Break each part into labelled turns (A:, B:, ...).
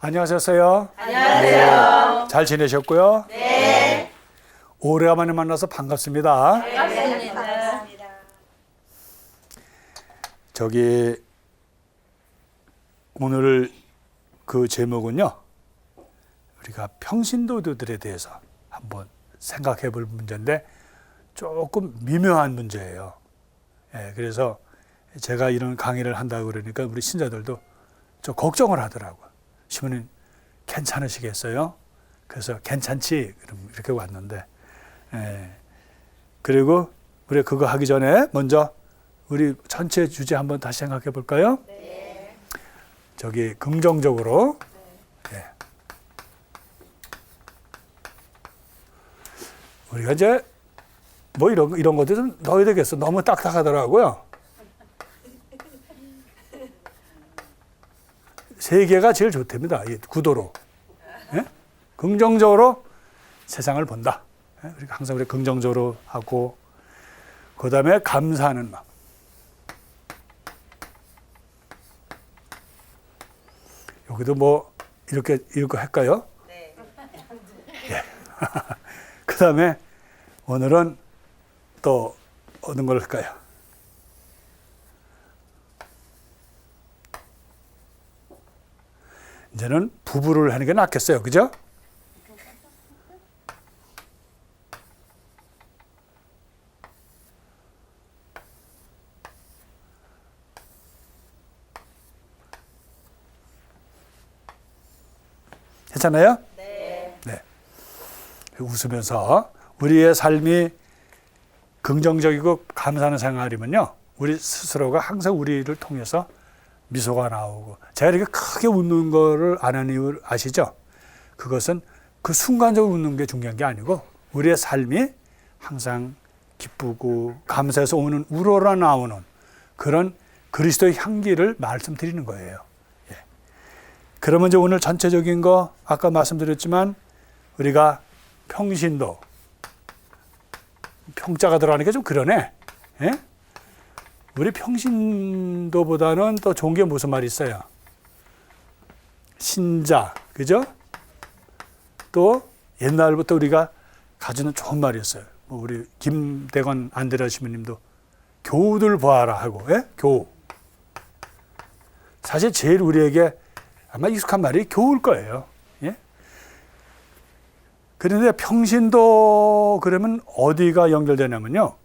A: 안녕하셨어요?
B: 안녕하세요.
A: 잘 지내셨고요?
B: 네.
A: 오래간만에 만나서 반갑습니다.
B: 반갑습니다.
A: 저기 오늘 그 제목은요, 우리가 평신도들에 대해서 한번 생각해 볼 문제인데 조금 미묘한 문제예요. 그래서 제가 이런 강의를 한다고 그러니까 우리 신자들도 좀 걱정을 하더라고요. 시모님 괜찮으시겠어요? 그래서 괜찮지? 이렇게 왔는데, 그리고 우리 그거 하기 전에 먼저 우리 전체 주제 한번 다시 생각해 볼까요?
B: 네.
A: 저기 긍정적으로. 네. 우리가 이제 뭐 이런 것들 좀 넣어야 되겠어. 너무 딱딱하더라고요. 세 개가 제일 좋답니다. 이 구도로. 예? 긍정적으로 세상을 본다. 우리가 항상 우리 긍정적으로 하고, 그 다음에 감사하는 마음. 여기도 뭐 이렇게 할까요?
B: 네.
A: 예. 그 다음에 오늘은 또 어떤 걸 할까요? 이제는 부부를 하는 게 낫겠어요. 그죠? 괜찮아요?
B: 네.
A: 네. 웃으면서 우리의 삶이 긍정적이고 감사하는 생활이면요, 우리 스스로가 항상 우리를 통해서 미소가 나오고, 제가 이렇게 크게 웃는 거를 안 하는 이유 아시죠? 그것은 그 순간적으로 웃는 게 중요한 게 아니고 우리의 삶이 항상 기쁘고 감사해서 오는 우러러 나오는 그런 그리스도의 향기를 말씀드리는 거예요. 예. 그러면 이제 오늘 전체적인 거 아까 말씀드렸지만 우리가 평신도, 평자가 들어가니까 좀 그러네. 예? 우리 평신도보다는 또 좋은 게 무슨 말이 있어요? 신자, 그죠? 또 옛날부터 우리가 가지는 좋은 말이 있어요. 뭐 우리 김대건 안드레아 시모님도 교우들 보아라 하고, 예? 교우. 사실 제일 우리에게 아마 익숙한 말이 교우일 거예요. 예? 그런데 평신도 그러면 어디가 연결되냐면요,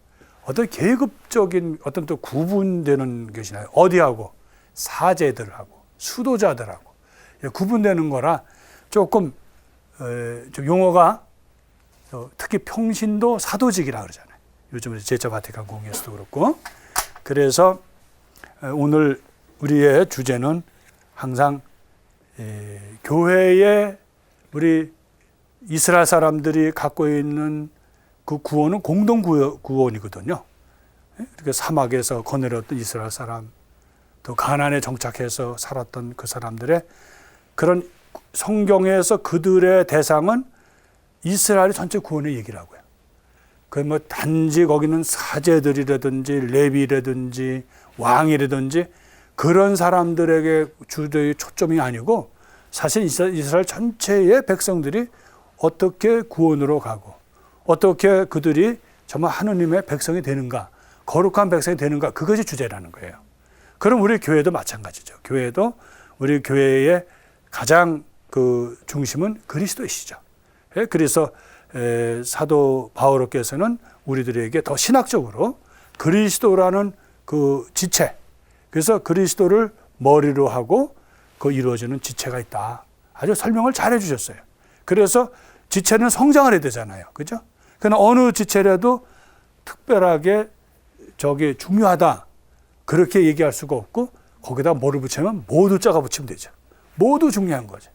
A: 어떤 계급적인 어떤 또 구분되는 것이 나요. 어디하고? 사제들하고 수도자들하고 구분되는 거라 조금 좀 용어가 특히 평신도 사도직이라 그러잖아요. 요즘 제자 바티칸 공에서도 그렇고. 그래서 오늘 우리의 주제는 항상 교회에 우리 이스라엘 사람들이 갖고 있는 그 구원은 공동 구원이거든요. 이렇게 사막에서 거느렸던 이스라엘 사람, 또 가나안에 정착해서 살았던 그 사람들의 그런 성경에서 그들의 대상은 이스라엘 전체 구원의 얘기라고요. 그 뭐 단지 거기는 사제들이라든지 레위라든지 왕이라든지 그런 사람들에게 주도의 초점이 아니고 사실 이스라엘 전체의 백성들이 어떻게 구원으로 가고 어떻게 그들이 정말 하느님의 백성이 되는가, 거룩한 백성이 되는가, 그것이 주제라는 거예요. 그럼 우리 교회도 마찬가지죠. 교회도 우리 교회의 가장 그 중심은 그리스도이시죠. 그래서 사도 바오로께서는 우리들에게 더 신학적으로 그리스도라는 그 지체, 그래서 그리스도를 머리로 하고 그 이루어지는 지체가 있다. 아주 설명을 잘 해주셨어요. 그래서 지체는 성장을 해야 되잖아요. 그죠? 그러나 어느 지체라도 특별하게 저게 중요하다, 그렇게 얘기할 수가 없고 거기다 뭐를 붙이면 모두 자가 붙이면 되죠. 모두 중요한 거죠.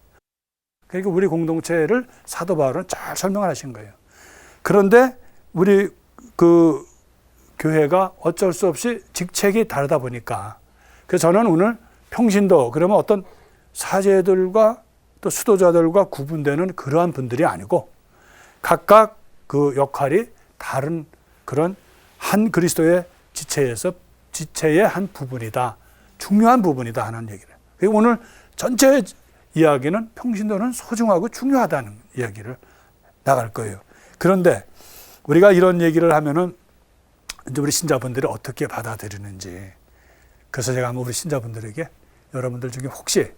A: 그러니까 우리 공동체를 사도 바울은 잘 설명을 하신 거예요. 그런데 우리 그 교회가 어쩔 수 없이 직책이 다르다 보니까, 그래서 저는 오늘 평신도 그러면 어떤 사제들과 또 수도자들과 구분되는 그러한 분들이 아니고 각각 그 역할이 다른 그런 한 그리스도의 지체의 한 부분이다, 중요한 부분이다 하는 얘기를. 그리고 오늘 전체 이야기는 평신도는 소중하고 중요하다는 이야기를 나갈 거예요. 그런데 우리가 이런 얘기를 하면은 이제 우리 신자분들이 어떻게 받아들이는지, 그래서 제가 한번 우리 신자분들에게 여러분들 중에 혹시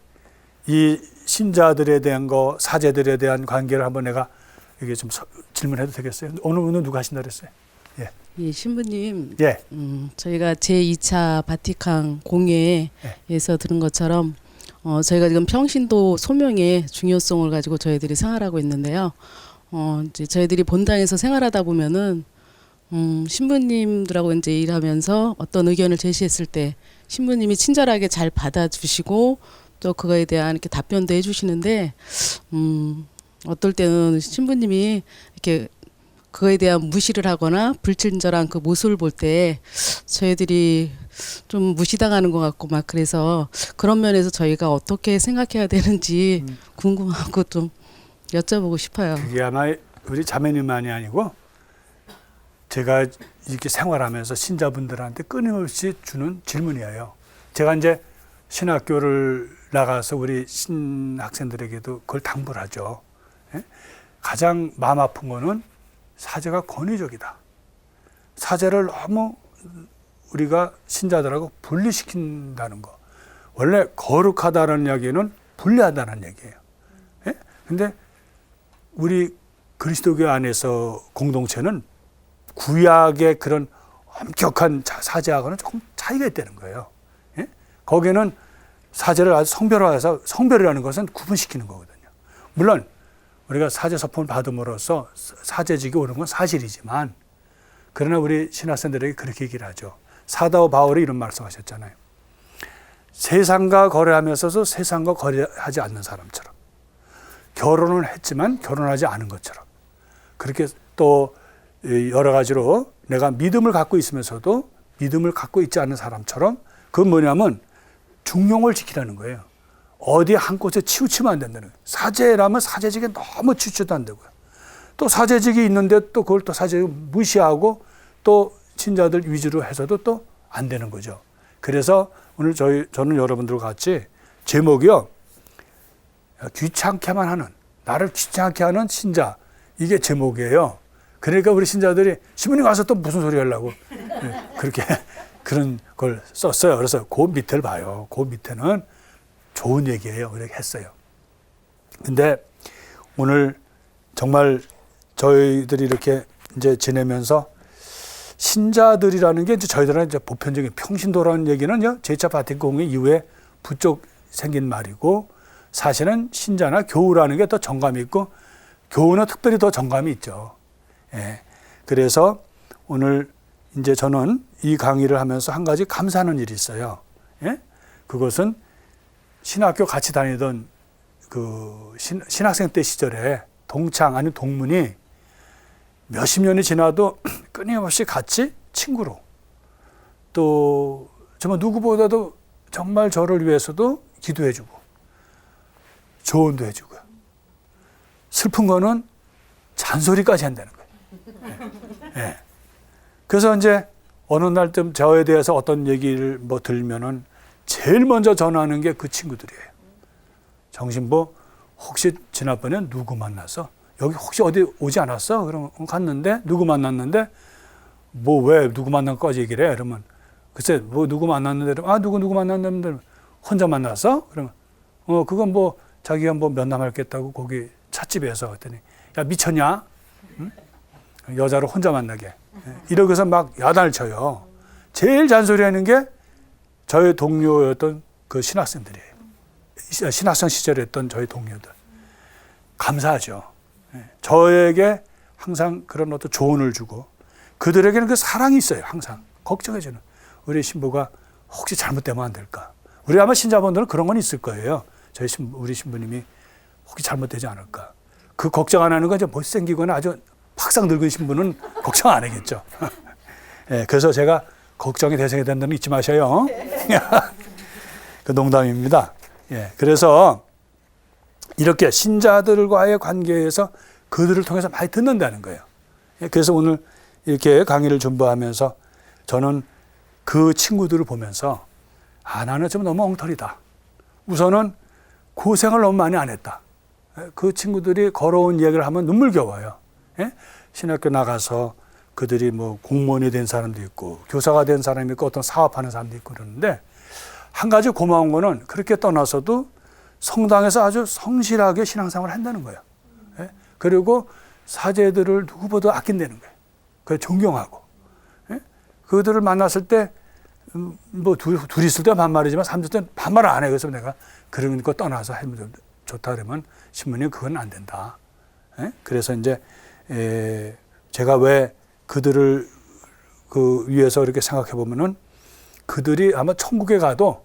A: 이 신자들에 대한 거, 사제들에 대한 관계를 한번 내가 이게 좀 질문해도 되겠어요? 오늘 누가 하신다 그랬어요? 예.
C: 예, 신부님.
A: 예.
C: 저희가 제2차 바티칸 공회에서 들은 것처럼 저희가 지금 평신도 소명의 중요성을 가지고 저희들이 생활하고 있는데요. 이제 저희들이 본당에서 생활하다 보면은 신부님들하고 이제 일하면서 어떤 의견을 제시했을 때 신부님이 친절하게 잘 받아주시고 또 그거에 대한 이렇게 답변도 해주시는데 어떨 때는 신부님이 이렇게 그거에 대한 무시를 하거나 불친절한 그 모습을 볼 때 저희들이 좀 무시당하는 것 같고 막 그래서 그런 면에서 저희가 어떻게 생각해야 되는지 궁금하고 좀 여쭤보고 싶어요.
A: 그게 아마 우리 자매님만이 아니고 제가 이렇게 생활하면서 신자분들한테 끊임없이 주는 질문이에요. 제가 이제 신학교를 나가서 우리 신학생들에게도 그걸 당부를 하죠. 예? 가장 마음 아픈 거는 사제가 권위적이다. 사제를 너무 우리가 신자들하고 분리시킨다는 거. 원래 거룩하다는 이야기는 분리하다는 얘기예요. 예? 근데 우리 그리스도교 안에서 공동체는 구약의 그런 엄격한 사제하고는 조금 차이가 있다는 거예요. 예? 거기는 사제를 아주 성별화해서, 성별이라는 것은 구분시키는 거거든요. 물론 우리가 사제 서품을 받음으로써 사제직이 오는 건 사실이지만, 그러나 우리 신학생들에게 그렇게 얘기를 하죠. 사도 바울이 이런 말씀하셨잖아요. 세상과 거래하면서도 세상과 거래하지 않는 사람처럼, 결혼을 했지만 결혼하지 않은 것처럼, 그렇게 또 여러 가지로 내가 믿음을 갖고 있으면서도 믿음을 갖고 있지 않은 사람처럼, 그건 뭐냐면 중용을 지키라는 거예요. 어디 한 곳에 치우치면 안 된다는 거예요. 사제라면 사제직에 너무 치우쳐도 안 되고요. 또 사제직이 있는데 또 그걸 또 사제직 무시하고 또 신자들 위주로 해서도 또 안 되는 거죠. 그래서 오늘 저는 여러분들과 같이 제목이요, 귀찮게만 하는, 나를 귀찮게 하는 신자, 이게 제목이에요. 그러니까 우리 신자들이 신부님 가서 또 무슨 소리 하려고 그렇게 그런 걸 썼어요. 그래서 그 밑을 봐요. 그 밑에는 좋은 얘기예요. 그렇게 했어요. 근데 오늘 정말 저희들이 이렇게 이제 지내면서 신자들이라는 게 이제 저희들은 이제 보편적인 평신도라는 얘기는요, 제2차 바티칸 공회 이후에 부쩍 생긴 말이고, 사실은 신자나 교우라는 게 더 정감이 있고, 교우는 특별히 더 정감이 있죠. 예. 그래서 오늘 이제 저는 이 강의를 하면서 한 가지 감사하는 일이 있어요. 예? 그것은 신학교 같이 다니던 그 신학생 때 시절에 동창 아니 동문이 몇십 년이 지나도 끊임없이 같이 친구로, 또 정말 누구보다도 정말 저를 위해서도 기도해주고 조언도 해주고요. 슬픈 거는 잔소리까지 한다는 거예요. 예. 그래서 이제 어느 날 좀 저에 대해서 어떤 얘기를 뭐 들면은 제일 먼저 전화하는 게 그 친구들이에요. 정신보 혹시 지난번에 누구 만나서 여기 혹시 어디 오지 않았어? 그러면 갔는데 누구 만났는데 뭐 왜 누구 만난까지 얘기를 해? 그러면 글쎄 뭐 누구 만났는데 아 누구 만났는데 혼자 만났어? 그러면 그건 뭐 자기가 뭐 면담하겠다고 거기 찻집에서 했더니 야 미쳤냐? 응? 여자를 혼자 만나게 이러고서 막 야단을 쳐요. 제일 잔소리하는 게 저의 동료였던 그 신학생들이에요. 신학생 시절에 했던 저희 동료들. 감사하죠. 저에게 항상 그런 어떤 조언을 주고 그들에게는 그 사랑이 있어요. 항상 걱정해주는 우리 신부가 혹시 잘못되면 안 될까. 우리 아마 신자분들은 그런 건 있을 거예요. 우리 신부님이 혹시 잘못되지 않을까. 그 걱정 안 하는 건 이제 못생기거나 아주 팍상 늙은 신부는 걱정 안 하겠죠. 네, 그래서 제가 걱정이 대상이 된다는 거 잊지 마셔요. 그 농담입니다. 예, 그래서 이렇게 신자들과의 관계에서 그들을 통해서 많이 듣는다는 거예요. 예, 그래서 오늘 이렇게 강의를 준비하면서 저는 그 친구들을 보면서 나는 좀 너무 엉터리다. 우선은 고생을 너무 많이 안 했다. 그 친구들이 걸어온 얘기를 하면 눈물겨워요. 예? 신학교 나가서 그들이 뭐 공무원이 된 사람도 있고 교사가 된 사람이 있고 어떤 사업하는 사람도 있고 그러는데 한 가지 고마운 거는 그렇게 떠나서도 성당에서 아주 성실하게 신앙생활을 한다는 거예요. 예? 그리고 사제들을 누구보다 아낀다는 거예요. 그걸 존경하고. 예? 그들을 만났을 때 뭐 둘이 있을 때 반말이지만 삼들 때 반말 안 해요. 그래서 내가 그런 거 떠나서 하면 좋다 그러면 신부님 그건 안 된다. 예? 그래서 이제 제가 왜 그들을 그 위해서 이렇게 생각해 보면은 그들이 아마 천국에 가도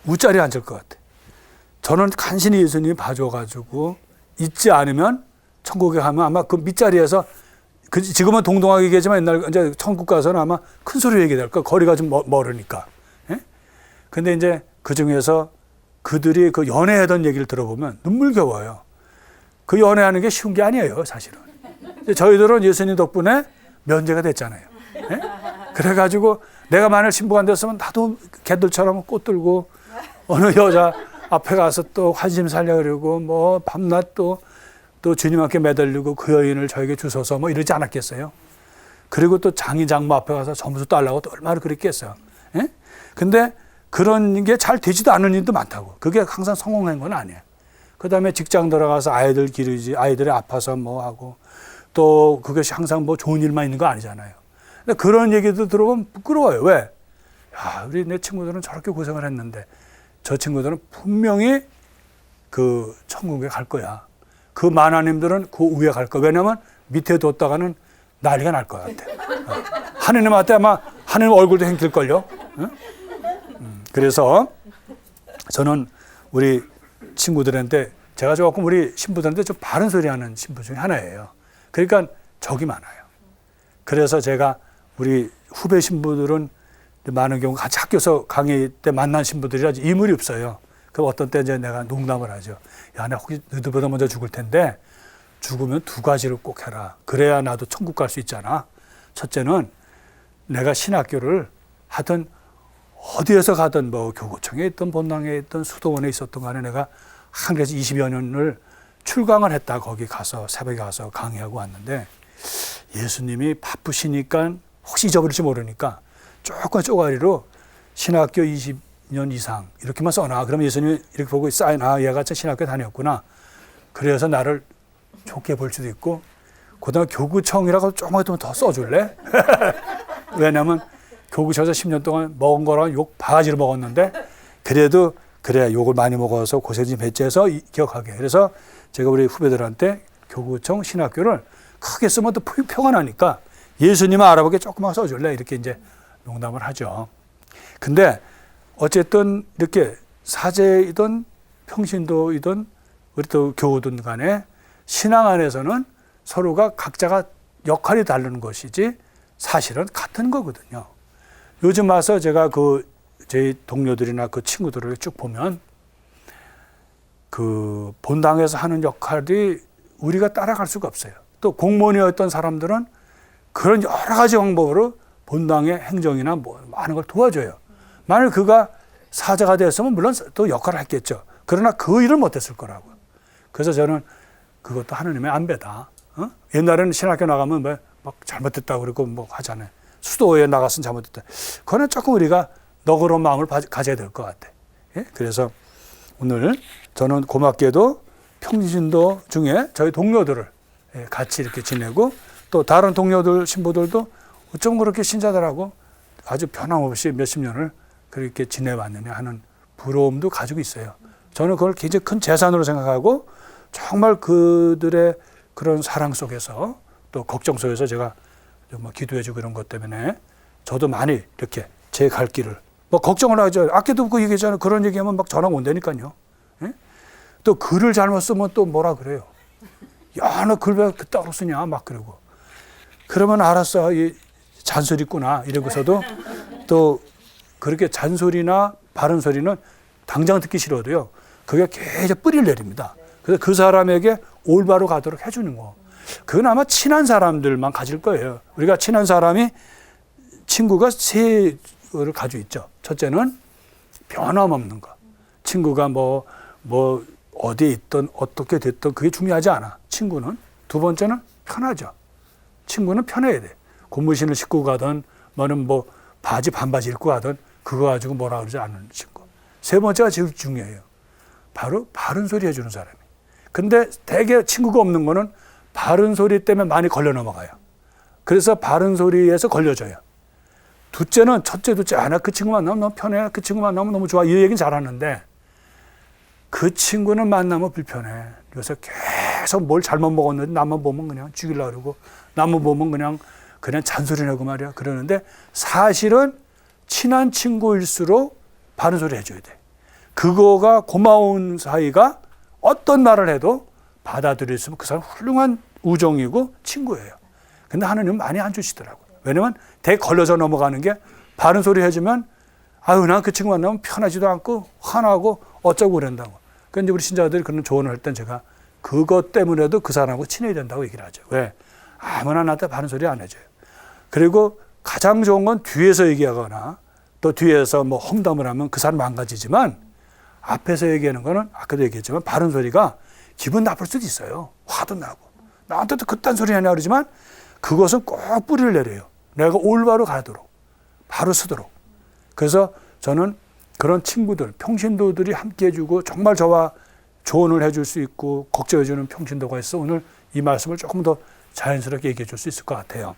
A: 우짜리에 앉을 것 같아. 저는 간신히 예수님이 봐줘가지고 잊지 않으면 천국에 가면 아마 그 밑자리에서 지금은 동동하게 얘기하지만 옛날 이제 천국 가서는 아마 큰 소리로 얘기될 거야. 거리가 좀 멀으니까. 예? 근데 이제 그 중에서 그들이 그 연애하던 얘기를 들어보면 눈물겨워요. 그 연애하는 게 쉬운 게 아니에요, 사실은. 저희들은 예수님 덕분에 면제가 됐잖아요. 예? 그래가지고 내가 만약 신부가 안 됐으면 나도 개들처럼 꽃 들고 어느 여자 앞에 가서 또 환심 살려고 뭐 밤낮 또 주님께 매달리고 그 여인을 저에게 주소서 뭐 이러지 않았겠어요. 그리고 또 장인 장모 앞에 가서 점수 달라고 또 얼마나 그랬겠어요. 예? 근데 그런 게 잘 되지도 않은 일도 많다고. 그게 항상 성공한 건 아니에요. 그 다음에 직장 들어가서 아이들 기르지, 아이들이 아파서 뭐 하고 또 그것이 항상 뭐 좋은 일만 있는 거 아니잖아요. 근데 그런 얘기도 들어보면 부끄러워요. 왜? 야, 우리 내 친구들은 저렇게 고생을 했는데 저 친구들은 분명히 그 천국에 갈 거야. 그 만화님들은 그 위에 갈 거야. 왜냐면 밑에 뒀다가는 난리가 날 것 같아. 하느님한테 아마 하느님 얼굴도 행킬걸요. 그래서 저는 우리 친구들한테 제가 조금 우리 신부들한테 좀 바른 소리 하는 신부 중에 하나예요. 그러니까 적이 많아요. 그래서 제가 우리 후배 신부들은 많은 경우 같이 학교에서 강의 때 만난 신부들이라 인물이 없어요. 그럼 어떤 때 이제 내가 농담을 하죠. 야, 나 혹시 너희들보다 먼저 죽을 텐데 죽으면 두 가지를 꼭 해라. 그래야 나도 천국 갈 수 있잖아. 첫째는 내가 신학교를 하든 어디에서 가든 뭐 교구청에 있든 본당에 있든 수도원에 있었던 간에 내가 한국에서 20여 년을 출강을 했다. 거기 가서 새벽에 가서 강의하고 왔는데 예수님이 바쁘시니까 혹시 잊어버릴지 모르니까 조금 쪼가리로 신학교 20년 이상 이렇게만 써놔. 그러면 예수님이 이렇게 보고 사인, 아, 얘가 신학교 다녔구나. 그래서 나를 좋게 볼 수도 있고 그다음에 교구청이라고 조금만 더 써줄래? 왜냐면 교구청에서 10년 동안 먹은 거랑 욕 바가지를 먹었는데 그래도 그래 욕을 많이 먹어서 고생 좀 했지 해서 기억하게. 그래서 제가 우리 후배들한테 교구청 신학교를 크게 쓰면 또 표가 나니까 예수님을 알아보게 조금만 써줄래? 이렇게 이제 농담을 하죠. 근데 어쨌든 이렇게 사제이든 평신도이든 우리 또 교우든 간에 신앙 안에서는 서로가 각자가 역할이 다른 것이지 사실은 같은 거거든요. 요즘 와서 제가 제 동료들이나 그 친구들을 쭉 보면 그 본당에서 하는 역할이 우리가 따라갈 수가 없어요. 또 공무원이었던 사람들은 그런 여러 가지 방법으로 본당의 행정이나 뭐 많은 걸 도와줘요. 만일 그가 사자가 됐으면 물론 또 역할을 했겠죠. 그러나 그 일을 못했을 거라고. 그래서 저는 그것도 하느님의 안배다. 옛날에는 신학교 나가면 막 잘못됐다고 그러고 뭐 하잖아요. 수도에 나갔으면 잘못됐다. 그거는 조금 우리가 너그러운 마음을 가져야 될 것 같아. 예? 그래서 오늘 저는 고맙게도 평신도 중에 저희 동료들을 같이 이렇게 지내고 또 다른 동료들, 신부들도 어쩜 그렇게 신자들하고 아주 변함없이 몇십 년을 그렇게 지내왔느냐 하는 부러움도 가지고 있어요. 저는 그걸 굉장히 큰 재산으로 생각하고 정말 그들의 그런 사랑 속에서 또 걱정 속에서 제가 정말 기도해주고 이런 것 때문에 저도 많이 이렇게 제 갈 길을 뭐 걱정을 하죠. 아껴도 그 얘기잖아요. 그런 얘기하면 막 전화 온다니까요. 예? 또 글을 잘못 쓰면 또 뭐라 그래요. 야, 너 글 왜 그따로 쓰냐 막 그러고. 그러면 알았어. 이 잔소리구나 이러고서도 또 그렇게 잔소리나 바른 소리는 당장 듣기 싫어도요. 그게 계속 뿌리를 내립니다. 그래서 그 사람에게 올바로 가도록 해주는 거. 그건 아마 친한 사람들만 가질 거예요. 우리가 친한 사람이 친구가 세 를 가지고 있죠. 첫째는 변함없는 거. 친구가 뭐 뭐 어디에 있든 어떻게 됐든 그게 중요하지 않아. 친구는. 두 번째는 편하죠. 친구는 편해야 돼. 고무신을 신고 가든 뭐는 뭐 바지 반바지 입고 가든 그거 가지고 뭐라 그러지 않는 친구. 세 번째가 제일 중요해요. 바로 바른 소리 해주는 사람이. 근데 대개 친구가 없는 거는 바른 소리 때문에 많이 걸려 넘어가요. 그래서 바른 소리에서 걸려져요. 둘째는 첫째, 둘째, 그 친구 만나면 너무 편해. 그 친구 만나면 너무 좋아. 이 얘기는 잘하는데 그 친구는 만나면 불편해. 그래서 계속 뭘 잘못 먹었는데 나만 보면 그냥 죽이려고 그러고 나만 보면 그냥 잔소리 내고 말이야. 그러는데 사실은 친한 친구일수록 바른 소리 해줘야 돼. 그거가 고마운 사이가 어떤 말을 해도 받아들일 수 있으면 그 사람 훌륭한 우정이고 친구예요. 근데 하느님은 많이 안 주시더라고요. 왜냐면 대 걸려서 넘어가는 게 바른 소리 해주면 난 그 친구 만나면 편하지도 않고 화나고 어쩌고 그런다고. 그런데 우리 신자들이 그런 조언을 할 땐 제가 그것 때문에도 그 사람하고 친해야 된다고 얘기를 하죠. 왜? 아무나 나한테 바른 소리 안 해줘요. 그리고 가장 좋은 건 뒤에서 얘기하거나 또 뒤에서 뭐 험담을 하면 그 사람 망가지지만 앞에서 얘기하는 거는 아까도 얘기했지만 바른 소리가 기분 나쁠 수도 있어요. 화도 나고. 나한테도 그딴 소리 하냐 그러지만 그것은 꼭 뿌리를 내려요. 내가 올바로 가도록. 바로 서도록. 그래서 저는 그런 친구들, 평신도들이 함께 해주고 정말 저와 조언을 해줄 수 있고 걱정해주는 평신도가 있어 오늘 이 말씀을 조금 더 자연스럽게 얘기해 줄 수 있을 것 같아요.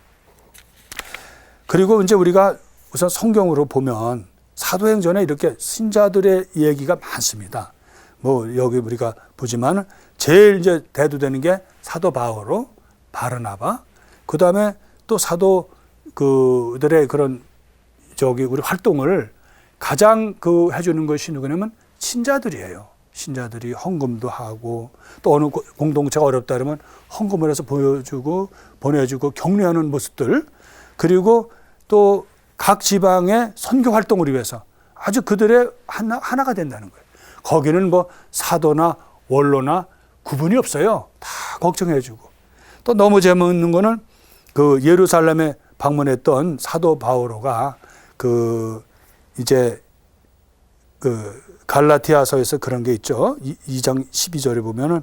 A: 그리고 이제 우리가 우선 성경으로 보면 사도행전에 이렇게 신자들의 얘기가 많습니다. 뭐 여기 우리가 보지만 제일 이제 대두되는 게 사도 바오로, 바르나바, 그 다음에 또 사도 그들의 그런 우리 활동을 가장 해주는 것이 누구냐면 신자들이에요. 신자들이 헌금도 하고 또 어느 공동체가 어렵다 그러면 헌금을 해서 보내주고 격려하는 모습들, 그리고 또 각 지방의 선교 활동을 위해서 아주 그들의 하나가 된다는 거예요. 거기는 뭐 사도나 원로나 구분이 없어요. 다 걱정해주고. 또 너무 재미있는 거는 그 예루살렘에 방문했던 사도 바오로가 이제 갈라티아서에서 그런 게 있죠. 2장 12절에 보면은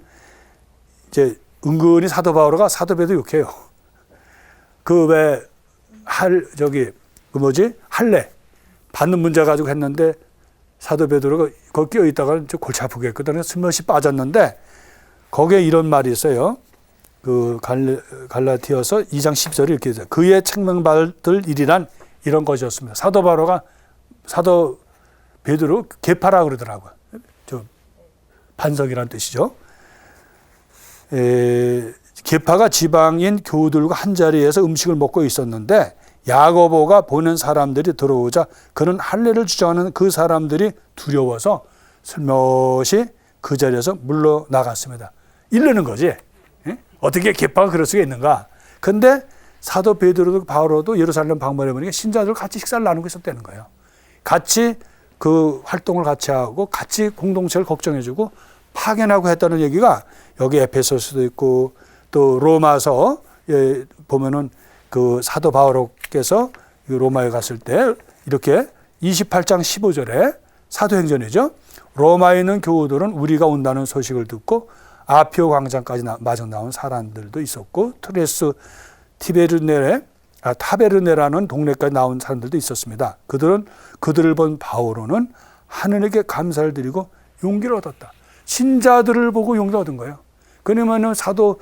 A: 이제 은근히 사도 바오로가 사도 베드로 욕해요. 할례 받는 문제 가지고 했는데 사도 베드로가 거기 끼어 있다가 골치 아프게 했거든요. 슬며시 빠졌는데 거기에 이런 말이 있어요. 갈라티아서 2장 10절이 이렇게 있어요. 그의 책망받을 일이란 이런 것이었습니다. 사도 베드로 계파라 그러더라고요. 반석이란 뜻이죠. 계파가 지방인 교우들과 한 자리에서 음식을 먹고 있었는데 야고보가 보는 사람들이 들어오자 그는 할례를 주장하는 그 사람들이 두려워서 슬며시 그 자리에서 물러나갔습니다. 이르는 거지. 어떻게 계파가 그럴 수가 있는가. 근데 사도 베드로도 바오로도 예루살렘 방문해 보니까 신자들 같이 식사를 나누고 있었다는 거예요. 같이 그 활동을 같이 하고 같이 공동체를 걱정해주고 파견하고 했다는 얘기가 여기 에베소서도 있고 또 로마서에 보면은 그 사도 바오로께서 로마에 갔을 때 이렇게 28장 15절에 사도행전이죠. 로마에 있는 교우들은 우리가 온다는 소식을 듣고 아피오 광장까지 마중 나온 사람들도 있었고 트레스 타베르네라는 동네까지 나온 사람들도 있었습니다. 그들을 본 바오로는 하느님께 감사를 드리고 용기를 얻었다. 신자들을 보고 용기를 얻은 거예요. 그러면은 사도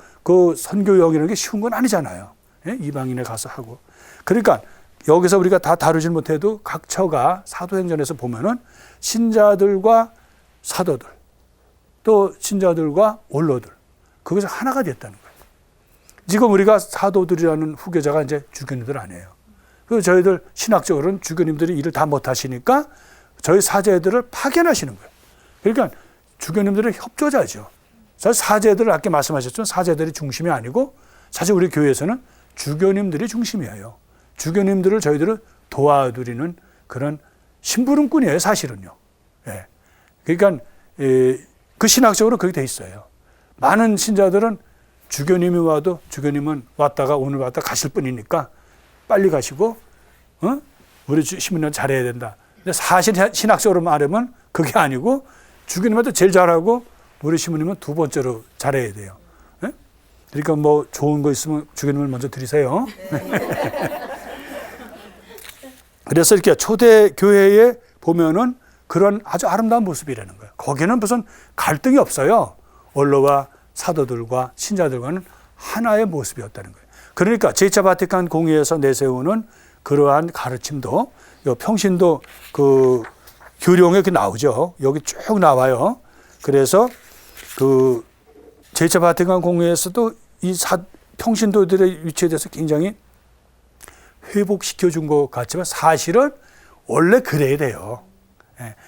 A: 선교 여기는 게 쉬운 건 아니잖아요. 이방인에 가서 하고. 그러니까 여기서 우리가 다 다루지 못해도 각 처가 사도행전에서 보면은 신자들과 사도들 또 신자들과 원로들 거기서 하나가 됐다는 거예요. 지금 우리가 사도들이라는 후계자가 이제 주교님들 아니에요. 그래서 저희들 신학적으로는 주교님들이 일을 다 못하시니까 저희 사제들을 파견하시는 거예요. 그러니까 주교님들은 협조자죠. 사실 사제들을 아까 말씀하셨지만 사제들이 중심이 아니고 사실 우리 교회에서는 주교님들이 중심이에요. 주교님들을 저희들은 도와드리는 그런 심부름꾼이에요, 사실은요. 예. 그러니까 그 신학적으로 그렇게 돼 있어요. 많은 신자들은 주교님이 와도 주교님은 오늘 왔다 가실 뿐이니까 빨리 가시고, 우리 시민은 잘해야 된다. 근데 사실 신학적으로 말하면 그게 아니고 주기님한테 제일 잘하고 우리 신부님은 두 번째로 잘해야 돼요. 예? 그러니까 뭐 좋은 거 있으면 주기님을 먼저 드리세요. 그래서 이렇게 초대 교회에 보면은 그런 아주 아름다운 모습이라는 거예요. 거기는 무슨 갈등이 없어요. 원로와 사도들과 신자들과는 하나의 모습이었다는 거예요. 그러니까 제2차 바티칸 공의에서 내세우는 그러한 가르침도 요 평신도 그 교령에 이렇게 나오죠. 여기 쭉 나와요. 그래서 그 제2차 바티칸 공의에서도 이 평신도들의 위치에 대해서 굉장히 회복시켜 준 것 같지만 사실은 원래 그래야 돼요.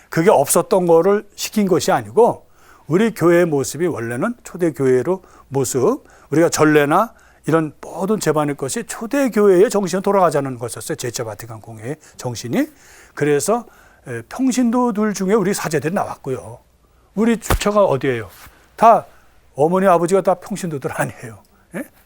A: 그게 없었던 거를 시킨 것이 아니고 우리 교회의 모습이 원래는 초대교회로 모습, 우리가 전례나 이런 모든 재반의 것이 초대교회의 정신으로 돌아가자는 것이었어요. 제2차 바티칸 공회의 정신이. 그래서 평신도들 중에 우리 사제들이 나왔고요. 우리 주처가 어디예요? 다 어머니 아버지가 다 평신도들 아니에요.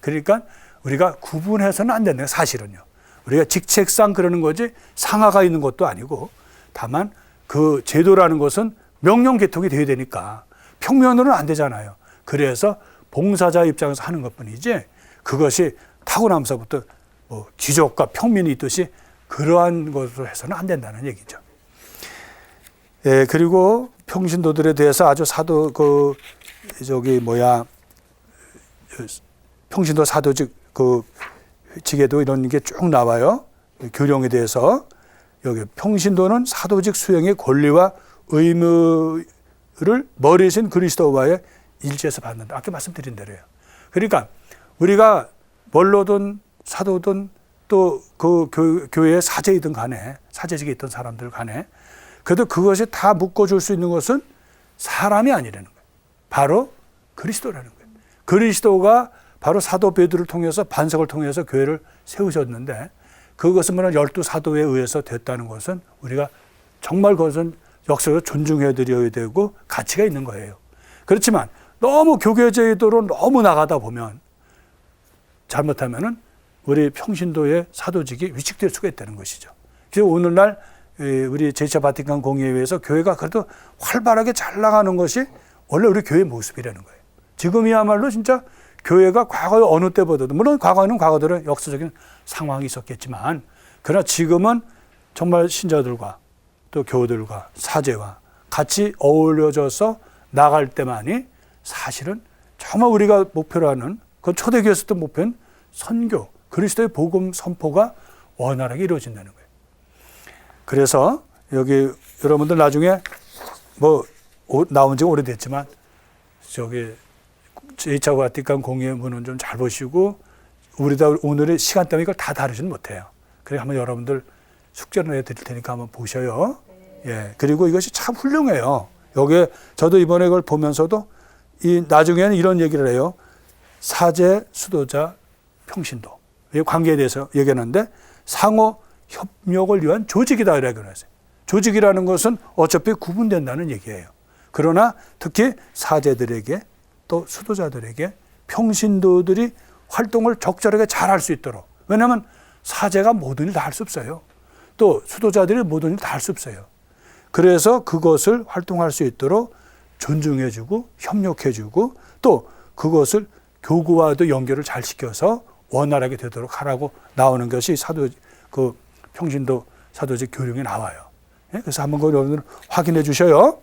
A: 그러니까 우리가 구분해서는 안 된다. 사실은요. 우리가 직책상 그러는 거지 상하가 있는 것도 아니고 다만 그 제도라는 것은 명령 개통이 돼야 되니까 평면으로는 안 되잖아요. 그래서 봉사자 입장에서 하는 것뿐이지 그것이 타고나면서부터 뭐 귀족과 평민이 있듯이 그러한 것으로 해서는 안 된다는 얘기죠. 예, 그리고 평신도들에 대해서 아주 평신도 사도직 그 직에도 이런 게 쭉 나와요. 교령에 대해서 여기 평신도는 사도직 수행의 권리와 의무를 머리신 그리스도와의 일치해서 받는다. 아까 말씀드린 대로예요. 그러니까 우리가 원로든 사도든 또 그 교회의 사제이든 간에 사제직에 있던 사람들 간에 그래도 그것이 다 묶어줄 수 있는 것은 사람이 아니라는 거예요. 바로 그리스도라는 거예요. 그리스도가 바로 사도 베드로를 통해서 반석을 통해서 교회를 세우셨는데 그것은 뭐냐 12사도에 의해서 됐다는 것은 우리가 정말 그것은 역사적으로 존중해 드려야 되고 가치가 있는 거예요. 그렇지만 너무 교계제도로 너무 나가다 보면 잘못하면은 우리 평신도의 사도직이 위축될 수가 있다는 것이죠. 그래서 오늘날 우리 제2차 바티칸 공의회에 의해서 교회가 그래도 활발하게 잘 나가는 것이 원래 우리 교회의 모습이라는 거예요. 지금이야말로 진짜 교회가 과거의 어느 때보다도 물론 과거에는 과거대로 역사적인 상황이 있었겠지만 그러나 지금은 정말 신자들과 또 교우들과 사제와 같이 어울려져서 나갈 때만이 사실은 정말 우리가 목표로 하는 그 초대교회에서도 목표는 선교, 그리스도의 복음 선포가 원활하게 이루어진다는 거예요. 그래서 여기 여러분들 나중에 뭐 나온 지가 오래됐지만 저기 제2차 바티칸 공의문은 좀 잘 보시고 우리가 오늘의 시간 때문에 이걸 다 다루지는 못해요. 그래서 한번 여러분들 숙제를 내드릴 테니까 한번 보셔요. 예. 그리고 이것이 참 훌륭해요. 여기에 저도 이번에 이걸 보면서도 이 나중에는 이런 얘기를 해요. 사제, 수도자, 평신도. 이 관계에 대해서 얘기하는데 상호 협력을 위한 조직이다 이라고 했어요. 조직이라는 것은 어차피 구분된다는 얘기예요. 그러나 특히 사제들에게 또 수도자들에게 평신도들이 활동을 적절하게 잘 할 수 있도록. 왜냐하면 사제가 모든 일 다 할 수 없어요. 또 수도자들이 모든 일 다 할 수 없어요. 그래서 그것을 활동할 수 있도록 존중해주고 협력해주고 또 그것을 교구와도 연결을 잘 시켜서 원활하게 되도록 하라고 나오는 것이 그 평신도 사도직 교령에 나와요. 그래서 한번 그걸 여러분들 확인해 주셔요.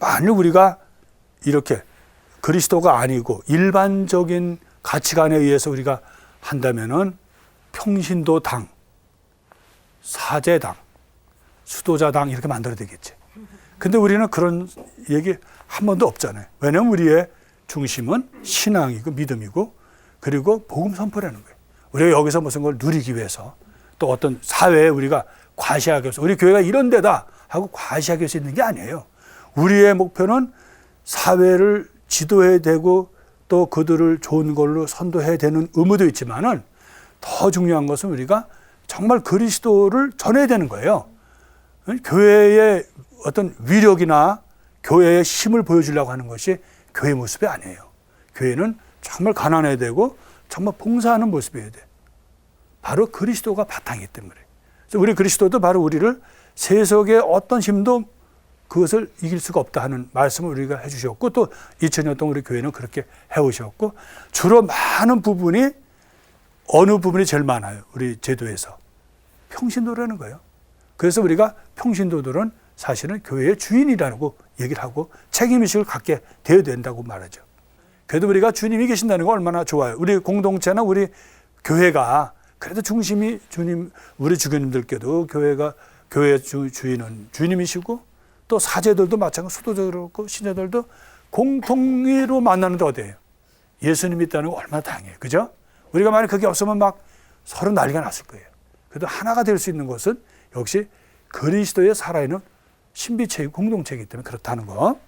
A: 만약 우리가 이렇게 그리스도가 아니고 일반적인 가치관에 의해서 우리가 한다면은 평신도당, 사제당, 수도자당 이렇게 만들어야 되겠지. 근데 우리는 그런 얘기 한 번도 없잖아요. 왜냐하면 우리의 중심은 신앙이고 믿음이고 그리고 복음 선포라는 거예요. 우리가 여기서 무슨 걸 누리기 위해서 또 어떤 사회에 우리가 과시하기 위해서 우리 교회가 이런 데다 하고 과시하기 위해서 있는 게 아니에요. 우리의 목표는 사회를 지도해야 되고 또 그들을 좋은 걸로 선도해야 되는 의무도 있지만은 더 중요한 것은 우리가 정말 그리스도를 전해야 되는 거예요. 교회의 어떤 위력이나 교회의 힘을 보여주려고 하는 것이 교회 모습이 아니에요. 교회는 정말 가난해야 되고 정말 봉사하는 모습이어야 돼. 바로 그리스도가 바탕이기 때문에. 그래서 우리 그리스도도 바로 우리를 세속의 어떤 힘도 그것을 이길 수가 없다 하는 말씀을 우리가 해주셨고 또 2000년 동안 우리 교회는 그렇게 해오셨고 주로 많은 부분이 어느 부분이 제일 많아요? 우리 제도에서 평신도라는 거예요. 그래서 우리가 평신도들은 사실은 교회의 주인이라고 얘기를 하고 책임의식을 갖게 되어야 된다고 말하죠. 그래도 우리가 주님이 계신다는 거 얼마나 좋아요. 우리 공동체나 우리 교회가 그래도 중심이 주님, 우리 주교님들께도 교회의 주인은 주님이시고 또 사제들도 마찬가지로 수도자들도 그렇고 신자들도 공통으로 만나는데 어디예요? 예수님이 있다는 거 얼마나 다행이에요. 그죠? 우리가 만약 그게 없으면 막 서로 난리가 났을 거예요. 그래도 하나가 될 수 있는 것은 역시 그리스도의 살아있는 신비체이고 공동체이기 때문에 그렇다는 거.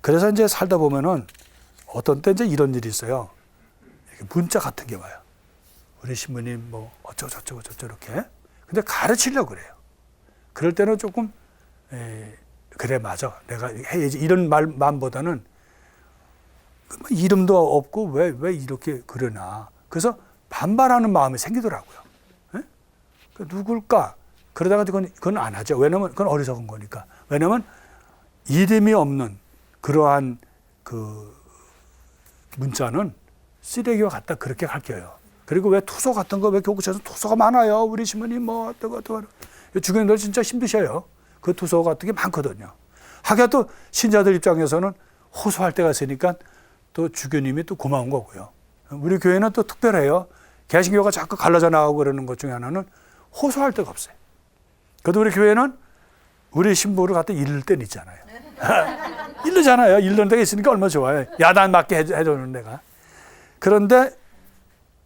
A: 그래서 이제 살다 보면은 어떤 때 이제 이런 일이 있어요. 문자 같은 게 와요. 우리 신부님 뭐 어쩌고저쩌고 이렇게. 근데 가르치려고 그래요. 그럴 때는 조금 그래 맞아. 내가 해야지 이런 말만보다는 이름도 없고 왜 이렇게 그러나. 그래서 반발하는 마음이 생기더라고요. 예? 누굴까? 그러다가 그건 안 하죠. 왜냐면 그건 어리석은 거니까. 왜냐면 이름이 없는 그러한 그 문자는 쓰레기와 같다 그렇게 가르쳐요. 그리고 왜 투소 같은 거 왜 교구처에서 투소가 많아요. 우리 신부님 뭐 어떠고 주교님들 진짜 힘드셔요. 그 투소 같은 게 많거든요. 하기야 또 신자들 입장에서는 호소할 때가 있으니까 또 주교님이 또 고마운 거고요. 우리 교회는 또 특별해요. 개신교가 자꾸 갈라져 나가고 그러는 것 중에 하나는 호소할 데가 없어요. 그래도 우리 교회는 우리 신부를 갖다 잃을 때는 있잖아요. 잃르잖아요. 잃는 데가 있으니까 얼마나 좋아요. 야단 맞게 해주는 데가. 그런데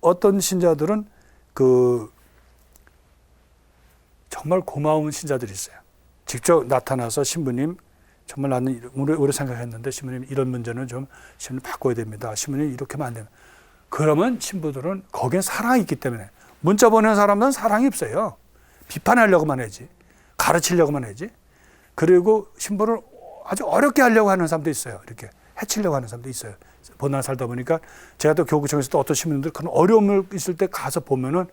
A: 어떤 신자들은 정말 고마운 신자들이 있어요. 직접 나타나서 신부님 정말 나는 오래 생각했는데 신부님 이런 문제는 좀 신부님 바꿔야 됩니다. 신부님 이렇게 하면 안 됩니다. 그러면 신부들은 거기에 사랑이 있기 때문에 문자 보내는 사람들은 사랑이 없어요. 비판하려고만 하지. 가르치려고만 하지. 그리고 신부를 아주 어렵게 하려고 하는 사람도 있어요. 이렇게 해치려고 하는 사람도 있어요. 본나 살다 보니까 제가 또 교구청에서 또 어떤 신부님들 그런 어려움을 있을 때 가서 보면은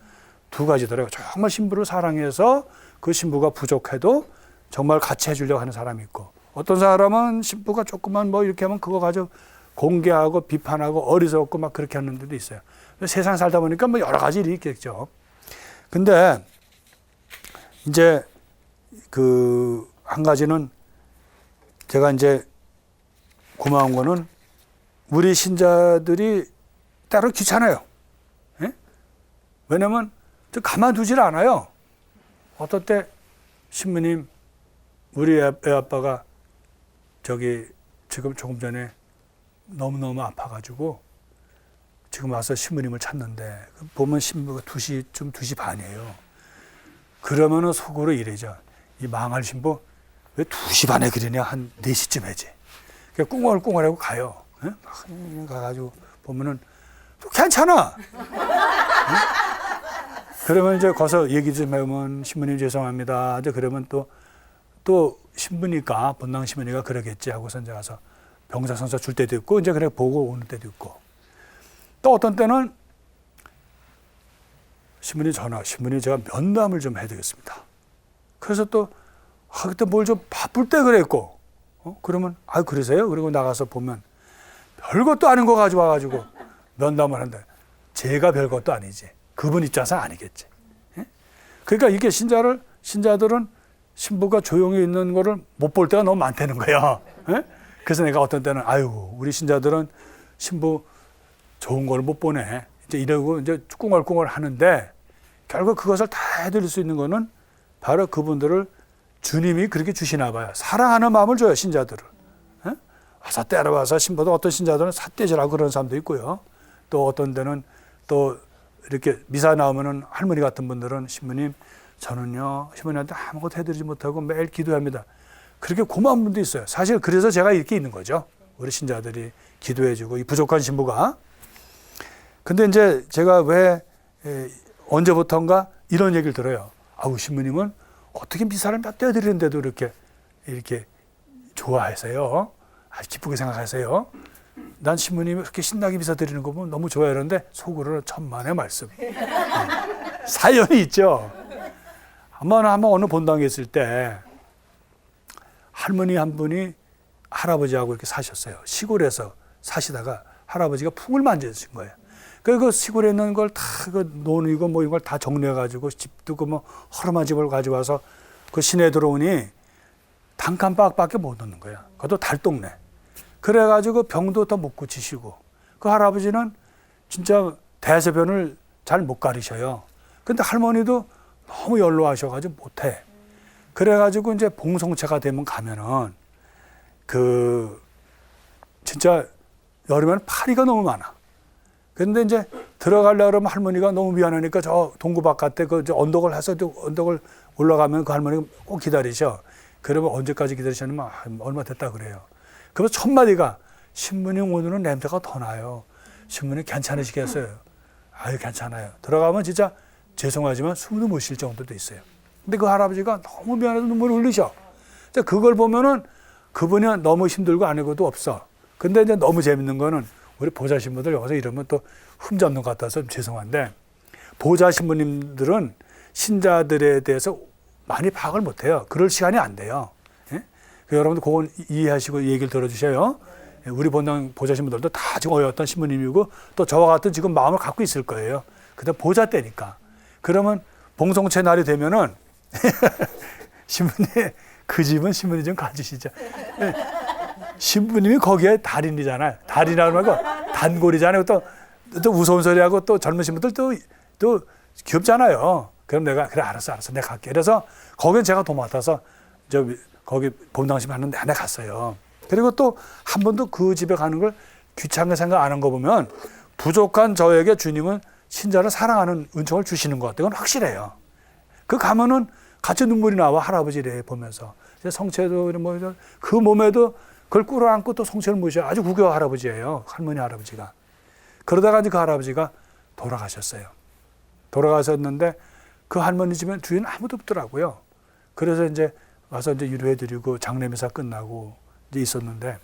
A: 두 가지더라고요. 정말 신부를 사랑해서 그 신부가 부족해도 정말 같이 해주려고 하는 사람이 있고 어떤 사람은 신부가 조금만 뭐 이렇게 하면 그거 가지고 공개하고 비판하고 어리석고 막 그렇게 하는 데도 있어요. 세상 살다 보니까 뭐 여러 가지 일이 있겠죠. 근데 이제 한 가지는 제가 이제 고마운 거는 우리 신자들이 때로 귀찮아요. 예? 왜냐면 가만두질 않아요. 어떨 때 신부님 우리 애 아빠가 지금 조금 전에 너무너무 아파가지고 지금 와서 신부님을 찾는데 보면 신부가 2시 반이에요. 그러면은 속으로 이래죠. 이 망할 신부 왜 2시 반에 그러냐 한 4시쯤 해지. 그냥 꿍얼꿍얼하고 가요. 예? 막 가가지고 보면은 괜찮아. 예? 그러면 이제 거기서 얘기 좀 해보면 신부님 죄송합니다. 이제 그러면 또 신부니까 본당 신부니까 그러겠지 하고서 이제 가서 병사선서 줄 때도 있고 이제 그래 보고 오는 때도 있고 또 어떤 때는 신부님 제가 면담을 좀 해드리겠습니다. 그래서 또 그때 뭘 좀 바쁠 때 그랬고 그러면 그러세요? 그리고 나가서 보면 별것도 아닌 거 가져와가지고 면담을 한다. 제가 별것도 아니지. 그분 입장에서 아니겠지. 예? 그러니까 이게 신자들은 신부가 조용히 있는 거를 못 볼 때가 너무 많다는 거예요. 예? 그래서 내가 어떤 때는 우리 신자들은 신부 좋은 걸 못 보네. 이제 이러고 이제 꿍얼꿍얼 하는데 결국 그것을 다 해드릴 수 있는 거는 바로 그분들을 주님이 그렇게 주시나 봐요. 사랑하는 마음을 줘요, 신자들을. 예? 와서 때려와서 신부도 어떤 신자들은 삿대질하고 그런 사람도 있고요. 또 어떤 데는 또 이렇게 미사 나오면은 할머니 같은 분들은 신부님 저는요 신부님한테 아무것도 해드리지 못하고 매일 기도합니다. 그렇게 고마운 분도 있어요. 사실 그래서 제가 이렇게 있는 거죠. 우리 신자들이 기도해주고 이 부족한 신부가. 근데 이제 제가 왜 언제부턴가 이런 얘기를 들어요. 신부님은 어떻게 미사를 몇 대 드리는데도 이렇게 좋아하세요? 기쁘게 생각하세요? 난 신부님이 그렇게 신나게 미사 드리는 거 보면 너무 좋아요. 그런데 속으로는 천만의 말씀. 사연이 있죠. 한번 어느 본당에 있을 때 할머니 한 분이 할아버지하고 이렇게 사셨어요. 시골에서 사시다가 할아버지가 풍을 만져주신 거예요. 그 시골에 있는 걸 다 그 논이고 뭐 이걸 다 정리해가지고 집도 그 뭐 허름한 집을 가져와서 그 시내에 들어오니 단칸박밖에 못 넣는 거야. 그것도 달동네. 그래가지고 병도 더 못 고치시고 그 할아버지는 진짜 대소변을 잘 못 가리셔요. 근데 할머니도 너무 연로하셔가지고 못해. 그래가지고 이제 봉송체가 되면 가면은 그 진짜 여름에는 파리가 너무 많아. 근데 이제 들어가려고 그러면 할머니가 너무 미안하니까 저 동구 바깥에 그 언덕을 해서 언덕을 올라가면 그 할머니가 꼭 기다리셔. 그러면 언제까지 기다리셨냐면 얼마 됐다 그래요. 그래서 첫 마디가 신부님 오늘은 냄새가 더 나요. 신부님 괜찮으시겠어요? 아유 괜찮아요. 들어가면 진짜 죄송하지만 숨도 못 쉴 정도도 있어요. 근데 그 할아버지가 너무 미안해서 눈물을 흘리셔. 그걸 보면은 그분이 너무 힘들고 아니고도 없어. 근데 이제 너무 재밌는 거는 우리 보좌 신부들 여기서 이러면 또 흠잡는 것 같아서 좀 죄송한데 보좌 신부님들은 신자들에 대해서 많이 파악을 못 해요. 그럴 시간이 안 돼요. 예? 여러분들 그건 이해하시고 얘기를 들어주셔요. 우리 본당 보좌 신부들도 다 지금 어떤 신부님이고 또 저와 같은 지금 마음을 갖고 있을 거예요. 근데 보좌 때니까. 그러면 봉송체 날이 되면은 신부님 그 집은 신부님 좀 가주시죠. 예. 신부님이 거기에 달인이잖아요. 달인이라고 말고 단골이잖아요. 또 무서운 소리하고 또 젊은 신부들 또 귀엽잖아요. 그럼 내가 그래 알았어 내가 갈게. 그래서 거기는 제가 도맡아서 거기 본당심 하는데 내가 갔어요. 그리고 또 한 번도 그 집에 가는 걸 귀찮게 생각 안 한 거 보면 부족한 저에게 주님은 신자를 사랑하는 은총을 주시는 것 같아요. 그건 확실해요. 그 가면은 같이 눈물이 나와 할아버지를 보면서 성체도 뭐 그 몸에도 그걸 끌어안고 또 성체를 모셔 아주 구교 할아버지예요. 할머니 할아버지가. 그러다가 이제 그 할아버지가 돌아가셨어요. 돌아가셨는데 그 할머니 집에 주위는 아무도 없더라고요. 그래서 이제 와서 이제 위로해드리고 장례미사 끝나고 이제 있었는데